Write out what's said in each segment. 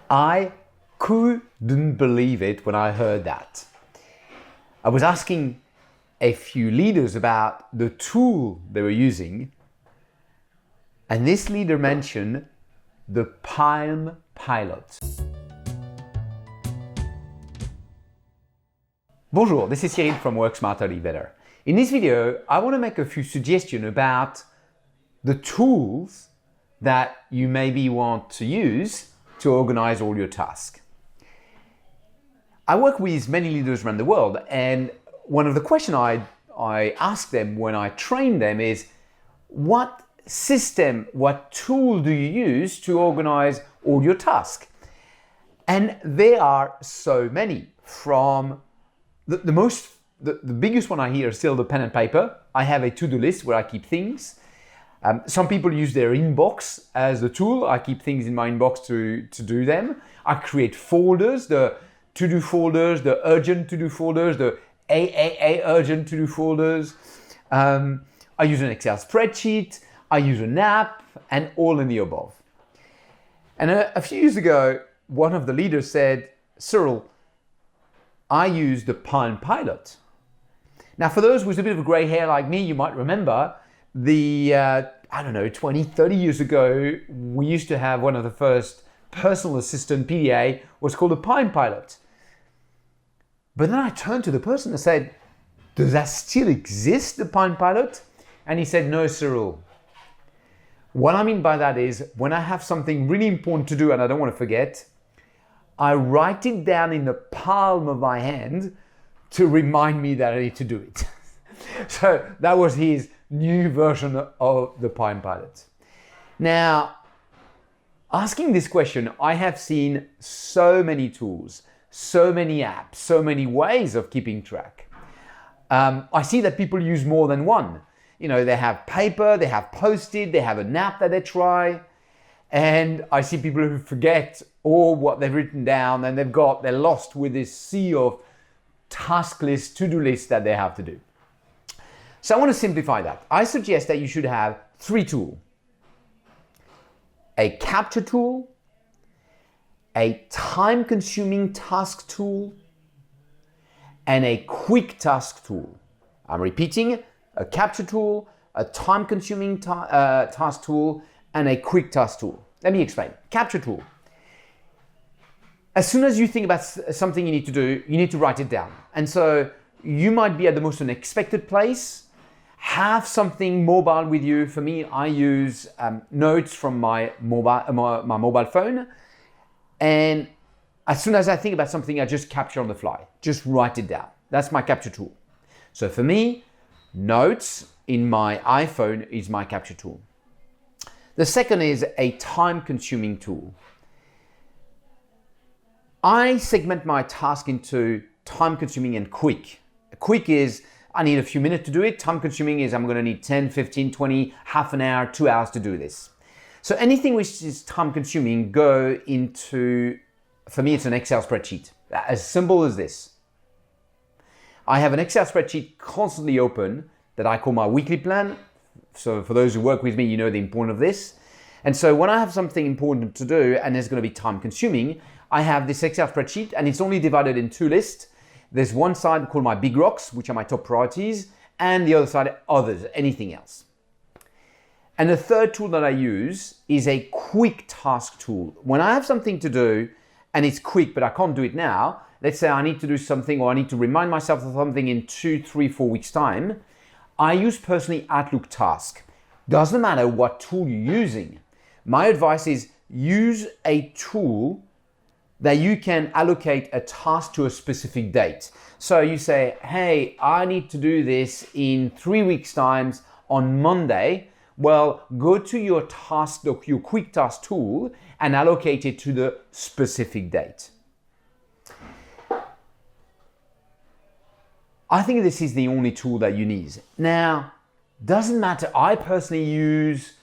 I couldn't believe it when I heard that. I was asking a few leaders about the tool they were using, and this leader mentioned the Palm Pilot. Bonjour, this is Cyril from Work Smarter, Live Better. In this video, I want to make a few suggestions about the tools that you maybe want to use to organize all your tasks. I work with many leaders around the world, and one of the questions I ask them when I train them is, what system, what tool do you use to organize all your tasks? And there are so many. From the biggest one I hear is still the pen and paper. I have a to-do list where I keep things. Some people use their inbox as a tool. I keep things in my inbox to do them. I create folders, the to-do folders, the urgent to-do folders, the AAA urgent to-do folders. I use an Excel spreadsheet. I use an app, and all in the above. And a few years ago, one of the leaders said, Cyril, I use the Palm Pilot. Now, for those with a bit of a gray hair like me, you might remember 20, 30 years ago, we used to have one of the first personal assistant PDA was called the Palm Pilot. But then I turned to the person and said, does that still exist, the Palm Pilot? And he said, no, Cyril. What I mean by that is when I have something really important to do and I don't want to forget, I write it down in the palm of my hand to remind me that I need to do it. So that was his new version of the Palm Pilot. Now, asking this question, I have seen so many tools, so many apps, so many ways of keeping track. I see that people use more than one. You know, they have paper, they have Post-it, they have an app that they try. And I see people who forget all what they've written down and they're lost with this sea of task lists, to-do lists that they have to do. So I want to simplify that. I suggest that you should have 3 tools. A capture tool, a time-consuming task tool, and a quick task tool. I'm repeating, a capture tool, a time-consuming task tool, and a quick task tool. Let me explain. Capture tool. As soon as you think about something you need to do, you need to write it down. And so you might be at the most unexpected place, have something mobile with you. For me, I use notes from my mobile phone. And as soon as I think about something, I just capture on the fly. Just write it down. That's my capture tool. So for me, notes in my iPhone is my capture tool. The second is a time-consuming tool. I segment my task into time-consuming and quick. Quick is I need a few minutes to do it. Time-consuming is I'm going to need 10, 15, 20, half an hour, 2 hours to do this. So anything which is time-consuming go into, for me, it's an Excel spreadsheet. As simple as this. I have an Excel spreadsheet constantly open that I call my weekly plan. So for those who work with me, you know the importance of this. And so when I have something important to do and it's going to be time consuming, I have this Excel spreadsheet and it's only divided in 2 lists. There's one side called my big rocks, which are my top priorities, and the other side, others, anything else. And the third tool that I use is a quick task tool. When I have something to do and it's quick, but I can't do it now, let's say I need to do something or I need to remind myself of something in 2, 3, 4 weeks' time, I use personally Outlook Task. Doesn't matter what tool you're using. My advice is use a tool that you can allocate a task to a specific date. So you say, hey, I need to do this in 3 weeks' time on Monday. Well, go to your task, your quick task tool and allocate it to the specific date. I think this is the only tool that you need. Now, doesn't matter. I personally use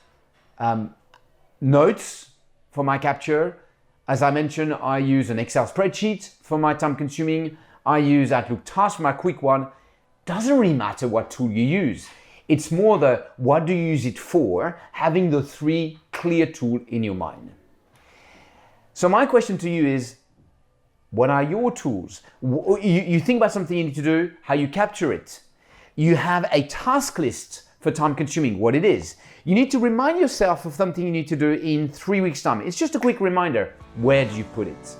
notes for my capture. As I mentioned, I use an Excel spreadsheet for my time consuming. I use Outlook Task for my quick one. Doesn't really matter what tool you use. It's more the what do you use it for, having the 3 clear tools in your mind. So my question to you is, what are your tools? You think about something you need to do, how you capture it. You have a task list for time consuming, what it is. You need to remind yourself of something you need to do in 3 weeks' time. It's just a quick reminder. Where did you put it?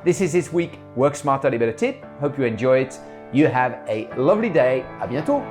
This is this week Work Smarter, Live Better tip. Hope you enjoy it. You have a lovely day. À bientôt.